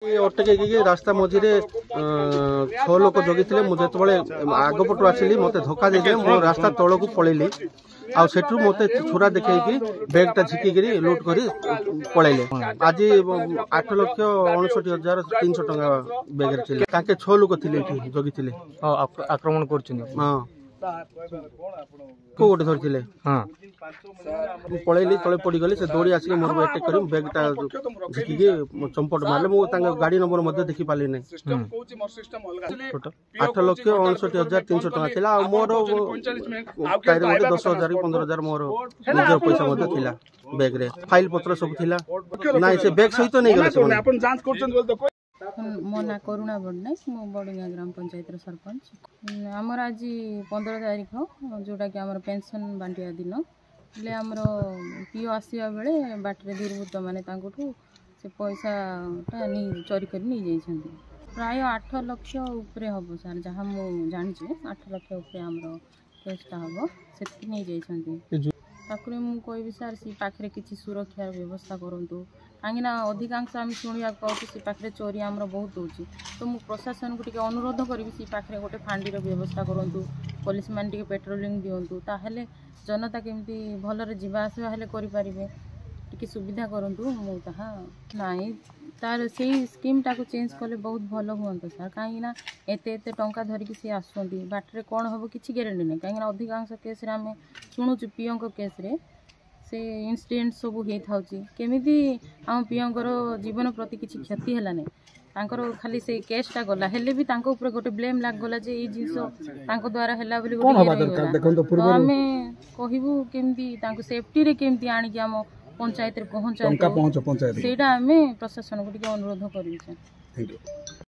अटक रास्ता मझे 6 लोक जगी मुझे आगपटू आसली मत धक्का दे मो रास्ता तल को पलैली आठू मत छुरा देखी बैगटा झिकी लुट कर पलैले। आज 8,59,300 टंका बैग थे 6 लोक थे जगी आक्रमण कर हाँ को गोटे धरते हाँ पलैली तले पड़गली से दौड़ी आसिक मोर अटैक कर बैगटा झिकी चंपट मारे मुझे गाड़ी नंबर देखी पाली ना 8,59,300 टंका थिला मोर 10,000 15,000 मोर निजर पैसा थिला बैग रे फाइल पत्र सब थिला ना से बैग सहित नहीं गले मो ना करुणा बड़नाइक मो बड़िया ग्राम पंचायत सरपंच आमर आज 15 तारीख जोटा कि आमर पेंशन बांटिया दिन हेल्ले आमर पीओ आसवा बेले बाटर दुर्बृत्त मैंने से पैसाटा चोरी कर नहीं जाइए प्राय 8 लाख उपरे हम सार जहाँ मुझे जानी 8 लाख उपरे आमर केसटा हम से नहीं जाइए मुझे कहबी सार सी पाखे किसी सुरक्षार व्यवस्था करूँ कहीं अधिकांश आम शुणा पाऊँ सी पाखे चोरी आमर बहुत होची तो मु प्रशासन को टी अनुरोध करी सी पाखे गोटे फांडी व्यवस्था करूँ पुलिस मैंने टी पेट्रोलिंग दिंतु ताहले जनता केमती भलरे जीवा आसवा हेले करें टी सुविधा करूँ मुझा नाई तार से स्कीम टाक चेंज कले बहुत भल हाँ सार कहीं एत टंका धरिकी सी आसुँच बाटर कौन हम किसी गारंटी नहीं कहीं अधिकांश केस आम शुणुचु पीओं केस रे से इन्सीडेंट सब हो केमी आम पीओं जीवन प्रति किसी क्षति है तांकर खाली से केसटा गला हेले भी तांको ऊपर गोटे ब्लेम लाग गला जे जिनस द्वारा है बोली आम कहबू केमती सेफ्टी रे केमती आनिक आम पंचायत रे पहुँचा से आम प्रशासन को अनुरोध कर।